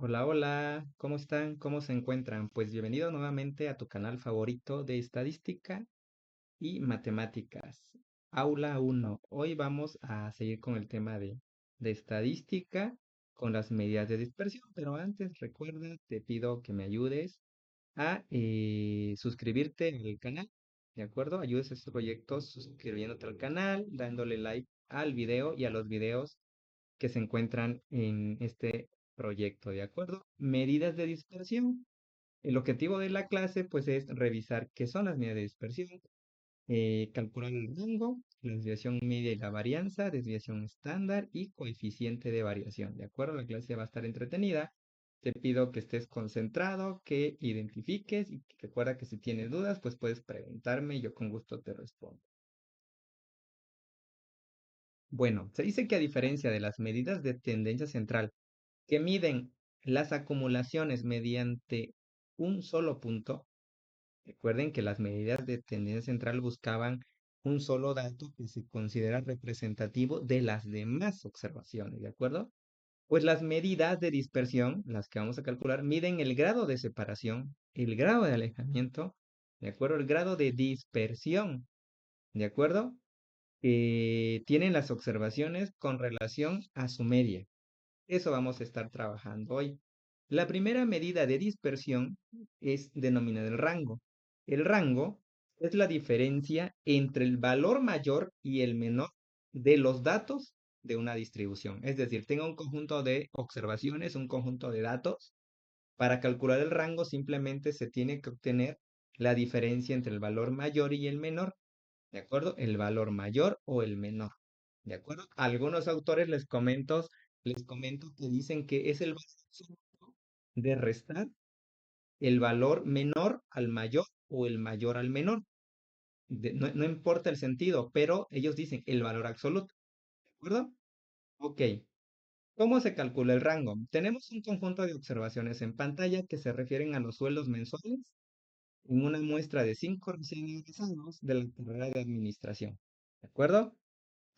Hola, hola, ¿cómo están? ¿Cómo se encuentran? Pues bienvenido nuevamente a tu canal favorito de estadística y matemáticas, Aula 1. Hoy vamos a seguir con el tema de estadística con las medidas de dispersión, pero antes recuerda, te pido que me ayudes a suscribirte al canal, ¿de acuerdo? Ayudes a este proyecto suscribiéndote al canal, dándole like al video y a los videos que se encuentran en este proyecto, ¿de acuerdo? Medidas de dispersión. El objetivo de la clase, pues, es revisar qué son las medidas de dispersión, calcular el rango, la desviación media y la varianza, desviación estándar y coeficiente de variación, ¿de acuerdo? La clase va a estar entretenida. Te pido que estés concentrado, que identifiques y que recuerda que si tienes dudas, pues puedes preguntarme y yo con gusto te respondo. Bueno, se dice que a diferencia de las medidas de tendencia central, que miden las acumulaciones mediante un solo punto. Recuerden que las medidas de tendencia central buscaban un solo dato que se considera representativo de las demás observaciones, ¿de acuerdo? Pues las medidas de dispersión, las que vamos a calcular, miden el grado de separación, el grado de alejamiento, ¿de acuerdo? El grado de dispersión, ¿de acuerdo? Tienen las observaciones con relación a su media. Eso vamos a estar trabajando hoy. La primera medida de dispersión es denominada el rango. El rango es la diferencia entre el valor mayor y el menor de los datos de una distribución. Es decir, tengo un conjunto de observaciones, un conjunto de datos. Para calcular el rango simplemente se tiene que obtener la diferencia entre el valor mayor y el menor. ¿De acuerdo? El valor mayor o el menor. ¿De acuerdo? Algunos autores les comento que dicen que es el valor absoluto de restar el valor menor al mayor o el mayor al menor. No importa el sentido, pero ellos dicen el valor absoluto. ¿De acuerdo? Ok. ¿Cómo se calcula el rango? Tenemos un conjunto de observaciones en pantalla que se refieren a los sueldos mensuales en una muestra de 5 recién egresados de la carrera de administración. ¿De acuerdo?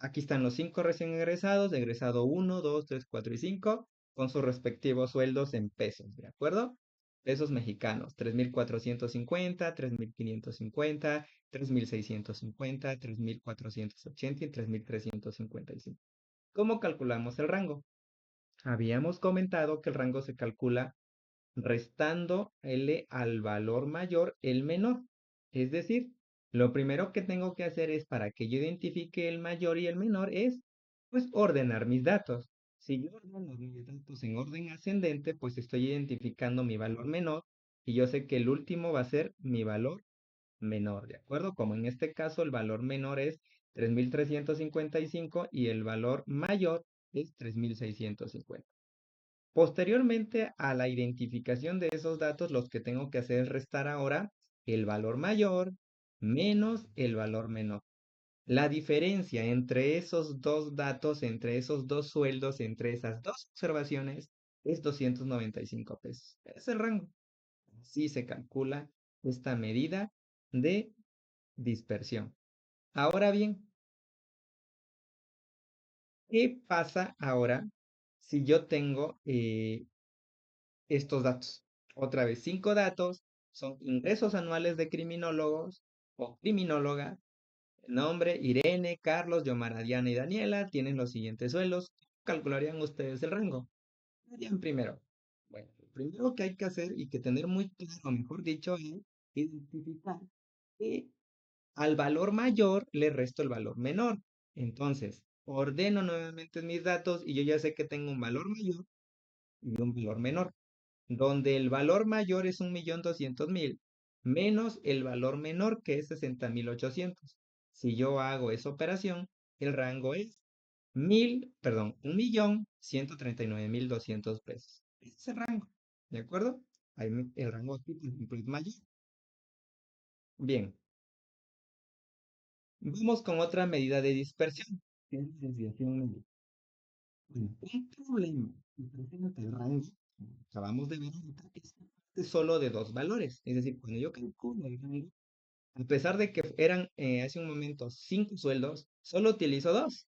Aquí están los 5 recién egresados, egresado 1, 2, 3, 4 y 5, con sus respectivos sueldos en pesos, ¿de acuerdo? Pesos mexicanos, 3,450, 3,550, 3,650, 3,480 y 3,355. ¿Cómo calculamos el rango? Habíamos comentado que el rango se calcula restando L al valor mayor el menor. Es decir, lo primero que tengo que hacer es para que yo identifique el mayor y el menor es, pues, ordenar mis datos. Si yo ordeno mis datos en orden ascendente, pues estoy identificando mi valor menor y yo sé que el último va a ser mi valor menor, ¿de acuerdo? Como en este caso el valor menor es 3,355 y el valor mayor es 3,650. Posteriormente a la identificación de esos datos, los que tengo que hacer es restar ahora el valor mayor menos el valor menor. La diferencia entre esos dos datos, entre esos dos sueldos, entre esas dos observaciones, es 295 pesos. Es el rango. Así se calcula esta medida de dispersión. Ahora bien, ¿qué pasa ahora si yo tengo estos datos? Otra vez, 5 datos son ingresos anuales de criminólogos o criminóloga. Nombre, Irene, Carlos, Yomara, Diana y Daniela tienen los siguientes sueldos. ¿Calcularían ustedes el rango? ¿Qué harían primero? Bueno, lo primero que hay que hacer y que tener muy claro, mejor dicho, es identificar que al valor mayor le resto el valor menor. Entonces, ordeno nuevamente mis datos y yo ya sé que tengo un valor mayor y un valor menor, donde el valor mayor es 1,200,000 menos el valor menor que es 60,800. Si yo hago esa operación, el rango es 1,139,200 pesos. Ese es el rango, ¿de acuerdo? El rango aquí, por ejemplo, es mayor. Bien, vamos con otra medida de dispersión, que es la desviación media. Bueno, un problema que presenta el rango, como acabamos de ver ahorita, es que parte solo de dos valores. Es decir, cuando yo calculo el rango, a pesar de que eran hace un momento 5 sueldos, solo utilizo dos.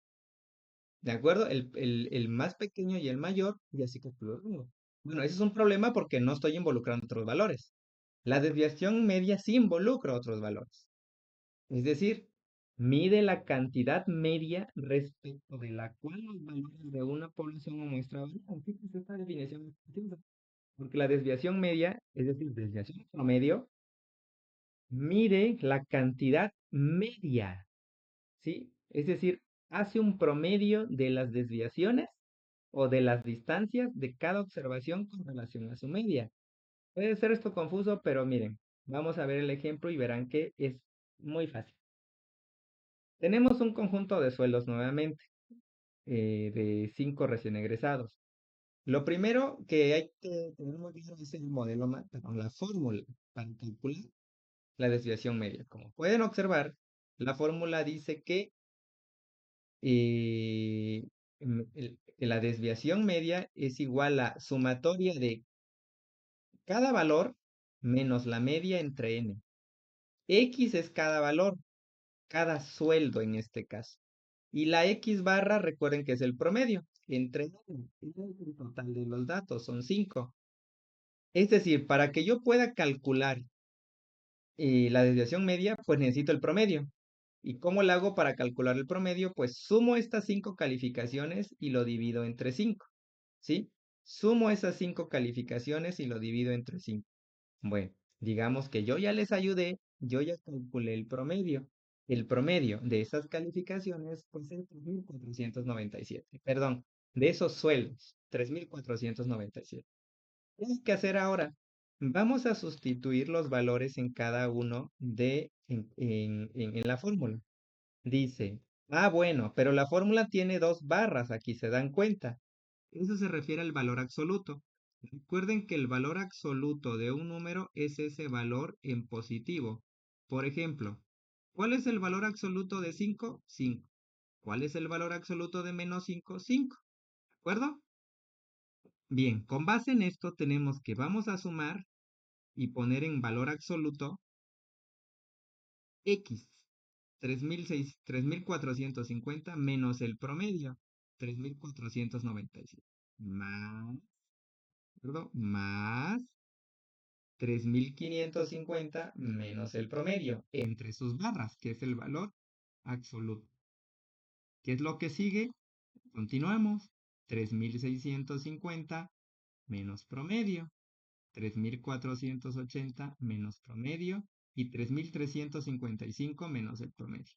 ¿De acuerdo? El más pequeño y el mayor, y así calculo el rango. Bueno, ese es un problema porque no estoy involucrando otros valores. La desviación media sí involucra otros valores. Es decir, mide la cantidad media respecto de la cual los valores de una población o muestra varían. Fíjense esta definición es preciosa, porque la desviación media, es decir, desviación promedio, mide la cantidad media, ¿sí? Es decir, hace un promedio de las desviaciones o de las distancias de cada observación con relación a su media. Puede ser esto confuso, pero miren, vamos a ver el ejemplo y verán que es muy fácil. Tenemos un conjunto de sueldos nuevamente, de 5 recién egresados. Lo primero que hay que tener muy claro es el modelo, perdón, la fórmula para calcular la desviación media. Como pueden observar, la fórmula dice que eh, la desviación media es igual a sumatoria de cada valor menos la media entre n. X es cada valor, cada sueldo en este caso. Y la X barra, recuerden que es el promedio. Entre el total de los datos son 5. Es decir, para que yo pueda calcular la desviación media, pues necesito el promedio. ¿Y cómo lo hago para calcular el promedio? Pues sumo estas 5 calificaciones y lo divido entre 5. ¿Sí? Sumo esas 5 calificaciones y lo divido entre 5. Bueno, digamos que yo ya les ayudé, yo ya calculé el promedio. El promedio de esas calificaciones, pues es 3.497. Perdón, de esos sueldos, 3.497. ¿Qué hay que hacer ahora? Vamos a sustituir los valores en cada uno en la fórmula. Dice, bueno, pero la fórmula tiene dos barras, aquí se dan cuenta. Eso se refiere al valor absoluto. Recuerden que el valor absoluto de un número es ese valor en positivo. Por ejemplo, ¿cuál es el valor absoluto de 5? 5. ¿Cuál es el valor absoluto de menos 5? 5. ¿De acuerdo? Bien, con base en esto tenemos que vamos a sumar y poner en valor absoluto X, 3.450 menos el promedio, 3.497, más, ¿perdón? Más 3.550 menos el promedio, entre sus barras, que es el valor absoluto. ¿Qué es lo que sigue? Continuamos. 3.650 menos promedio, 3.480 menos promedio y 3.355 menos el promedio.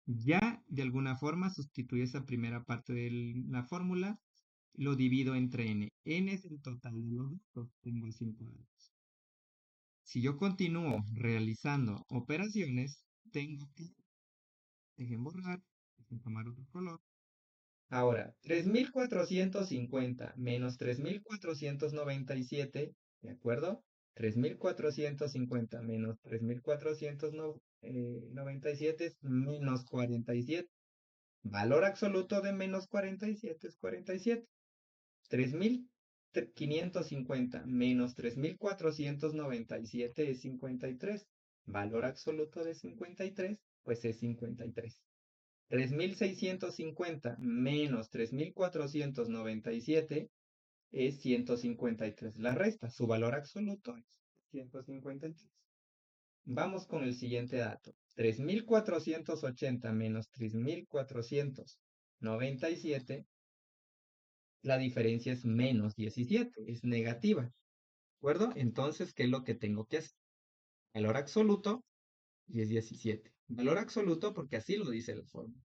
Ya de alguna forma sustituyo esa primera parte de la fórmula, lo divido entre n. N es el total de los datos, tengo 5 datos. Si yo continúo realizando operaciones, tengo que, dejen borrar, dejen tomar otro color. Ahora, 3.450 menos 3.497, ¿de acuerdo? 3.450 menos 3.497 es menos 47. Valor absoluto de menos 47 es 47. 3.550 menos 3.497 es 53. Valor absoluto de 53, pues es 53. 3.650 menos 3.497 es 153. La resta, su valor absoluto es 153. Vamos con el siguiente dato. 3.480 menos 3.497, la diferencia es menos 17, es negativa. ¿De acuerdo? Entonces, ¿qué es lo que tengo que hacer? Valor absoluto y es 17. Valor absoluto porque así lo dice la fórmula.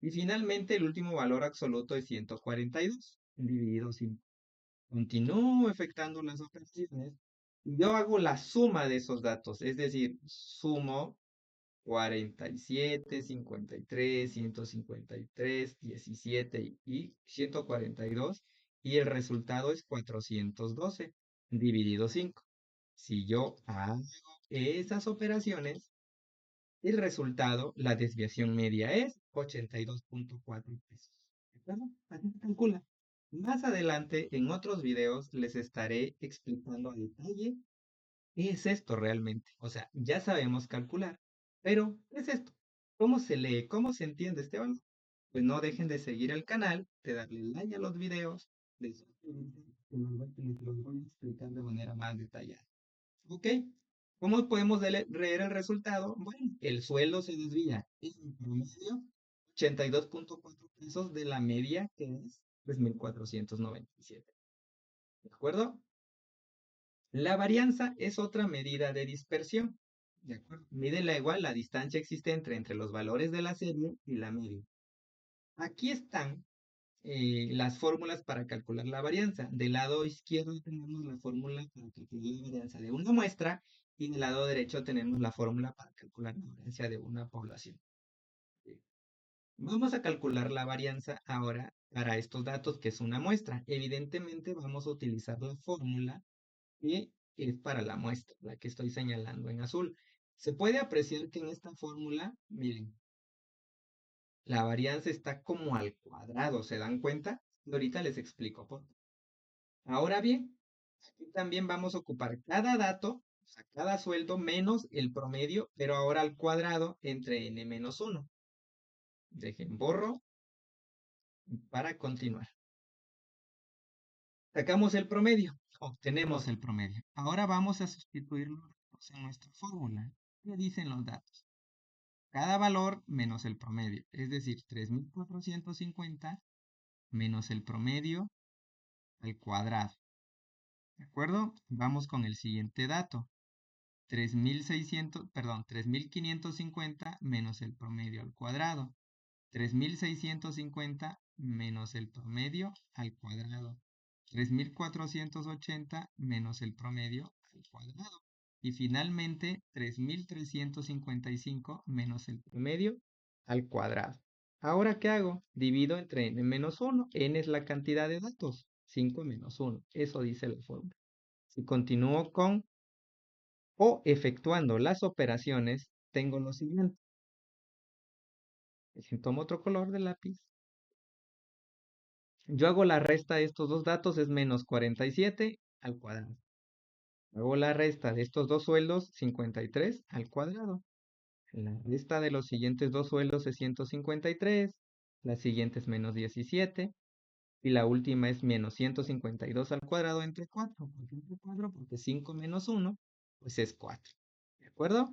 Y finalmente el último valor absoluto es 142 dividido 5. Continúo efectuando las operaciones y yo hago la suma de esos datos, es decir, sumo 47, 53, 153, 17 y 142 y el resultado es 412 dividido 5. Si yo hago esas operaciones, el resultado, la desviación media es 82.4 pesos. ¿De acuerdo? Así se calcula. Más adelante, en otros videos, les estaré explicando a detalle qué es esto realmente. O sea, ya sabemos calcular, pero ¿qué es esto? ¿Cómo se lee? ¿Cómo se entiende este valor? Pues no dejen de seguir el canal, de darle like a los videos, de suscribirse los voy a explicar de manera más detallada. ¿Ok? ¿Cómo podemos leer el resultado? Bueno, el sueldo se desvía en promedio 82.4 pesos de la media, que es 3.497. ¿De acuerdo? La varianza es otra medida de dispersión. ¿De acuerdo? Mide la distancia existente entre los valores de la serie y la media. Aquí están las fórmulas para calcular la varianza. Del lado izquierdo tenemos la fórmula para calcular la varianza de una muestra y del lado derecho tenemos la fórmula para calcular la varianza de una población. Vamos a calcular la varianza ahora para estos datos, que es una muestra. Evidentemente vamos a utilizar la fórmula que es para la muestra, la que estoy señalando en azul. Se puede apreciar que en esta fórmula, miren, la varianza está como al cuadrado, ¿se dan cuenta? Y ahorita les explico por qué. Ahora bien, aquí también vamos a ocupar cada dato, o sea, cada sueldo menos el promedio, pero ahora al cuadrado entre n menos 1. Dejen borro para continuar. Sacamos el promedio, obtenemos el promedio. Ahora vamos a sustituir los datos en nuestra fórmula. ¿Qué dicen los datos? Cada valor menos el promedio, es decir, 3.450 menos el promedio al cuadrado. ¿De acuerdo? Vamos con el siguiente dato. 3.550 menos el promedio al cuadrado. 3.650 menos el promedio al cuadrado. 3.480 menos el promedio al cuadrado. Y finalmente 3.355 menos el promedio al cuadrado. Ahora, ¿qué hago? Divido entre n menos 1. N es la cantidad de datos. 5 menos 1. Eso dice la fórmula. Si continúo con o efectuando las operaciones, tengo lo siguiente. Si tomo otro color de lápiz. Yo hago la resta de estos dos datos, es menos 47 al cuadrado. Hago la resta de estos dos sueldos, 53 al cuadrado. La resta de los siguientes dos sueldos es 153. La siguiente es menos 17. Y la última es menos 152 al cuadrado entre 4. ¿Por qué entre 4? Porque 5 menos 1, pues es 4. ¿De acuerdo?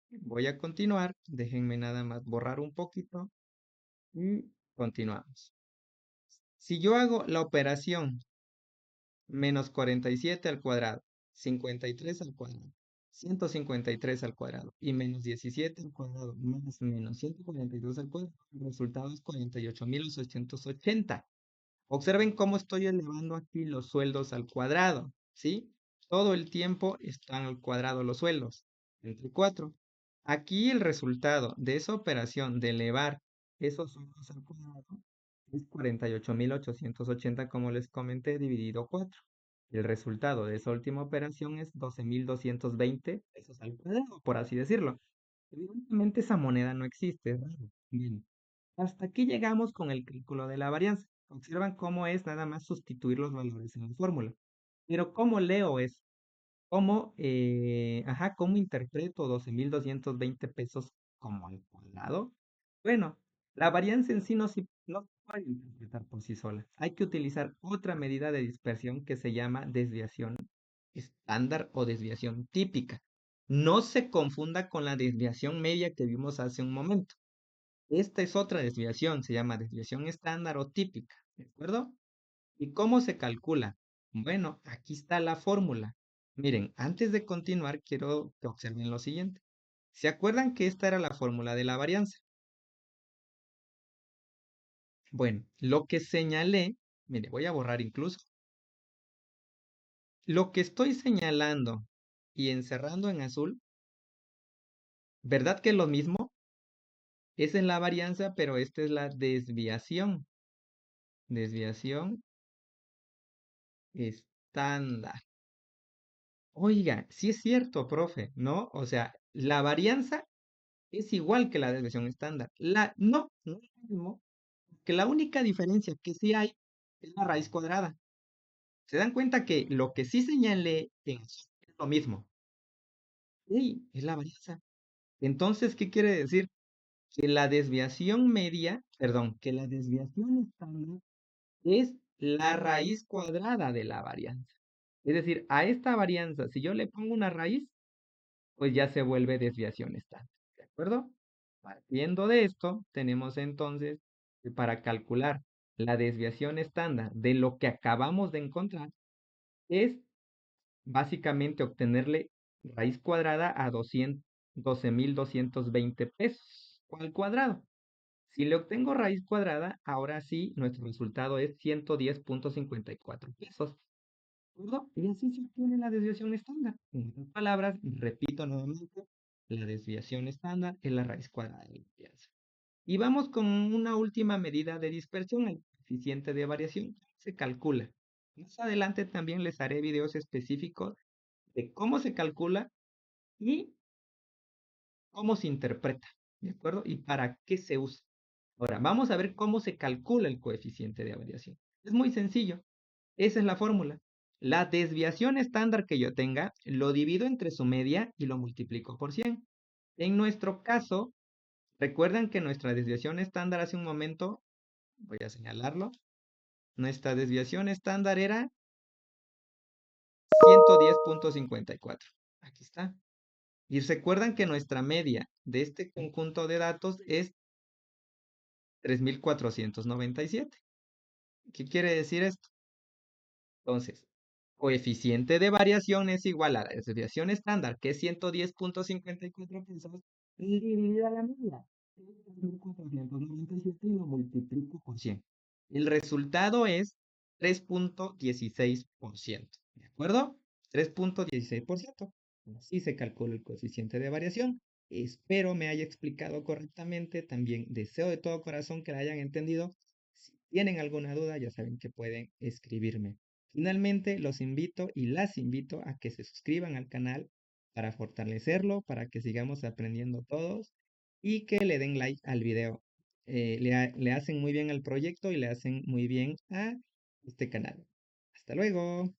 Voy a continuar. Déjenme nada más borrar un poquito. Y continuamos. Si yo hago la operación menos 47 al cuadrado, 53 al cuadrado, 153 al cuadrado y menos 17 al cuadrado más menos 142 al cuadrado, el resultado es 48.880. Observen cómo estoy elevando aquí los sueldos al cuadrado, ¿sí? Todo el tiempo están al cuadrado los sueldos, entre 4. Aquí el resultado de esa operación de elevar esos sueldos al cuadrado es 48.880, como les comenté, dividido 4. El resultado de esa última operación es 12.220 pesos al cuadrado, por así decirlo. Evidentemente esa moneda no existe, es raro. Bien, hasta aquí llegamos con el cálculo de la varianza. Observan cómo es nada más sustituir los valores en la fórmula. Pero ¿cómo leo eso? ¿Cómo interpreto 12.220 pesos como al cuadrado? Bueno, la varianza en sí no se puede interpretar por sí sola. Hay que utilizar otra medida de dispersión que se llama desviación estándar o desviación típica. No se confunda con la desviación media que vimos hace un momento. Esta es otra desviación, se llama desviación estándar o típica, ¿de acuerdo? ¿Y cómo se calcula? Bueno, aquí está la fórmula. Miren, antes de continuar, quiero que observen lo siguiente. ¿Se acuerdan que esta era la fórmula de la varianza? Bueno, lo que señalé, mire, voy a borrar incluso. Lo que estoy señalando y encerrando en azul, ¿verdad que es lo mismo? Es en la varianza, pero esta es la desviación. Desviación estándar. Oiga, sí es cierto, profe, ¿no? O sea, la varianza es igual que la desviación estándar. No es lo mismo, que la única diferencia que sí hay es la raíz cuadrada. ¿Se dan cuenta que lo que sí señalé en azul es lo mismo? Sí, es la varianza. Entonces, ¿qué quiere decir? Que la desviación media, perdón, que la desviación estándar es la raíz cuadrada de la varianza. Es decir, a esta varianza, si yo le pongo una raíz, pues ya se vuelve desviación estándar. ¿De acuerdo? Partiendo de esto, tenemos entonces que para calcular la desviación estándar de lo que acabamos de encontrar, es básicamente obtenerle raíz cuadrada a 12,220 pesos al cuadrado. Si le obtengo raíz cuadrada, ahora sí, nuestro resultado es 110,54 pesos. ¿De acuerdo? Y así se obtiene la desviación estándar. En otras palabras, repito nuevamente, la desviación estándar es la raíz cuadrada de la varianza. Y vamos con una última medida de dispersión, el coeficiente de variación. Se calcula. Más adelante también les haré videos específicos de cómo se calcula y cómo se interpreta, ¿de acuerdo? Y para qué se usa. Ahora, vamos a ver cómo se calcula el coeficiente de variación. Es muy sencillo. Esa es la fórmula. La desviación estándar que yo tenga, lo divido entre su media y lo multiplico por 100. En nuestro caso, recuerdan que nuestra desviación estándar hace un momento, voy a señalarlo, nuestra desviación estándar era 110,54. Aquí está. Y recuerdan que nuestra media de este conjunto de datos es 3,497. ¿Qué quiere decir esto? Entonces, coeficiente de variación es igual a la desviación estándar, que es 110,54 pesos, dividida la media, que es 3,497, y lo multiplico por 100. El resultado es 3,16%. ¿De acuerdo? 3,16%. Así se calcula el coeficiente de variación. Espero me haya explicado correctamente. También deseo de todo corazón que la hayan entendido. Si tienen alguna duda, ya saben que pueden escribirme. Finalmente, los invito y las invito a que se suscriban al canal para fortalecerlo, para que sigamos aprendiendo todos y que le den like al video. Le hacen muy bien al proyecto y le hacen muy bien a este canal. Hasta luego.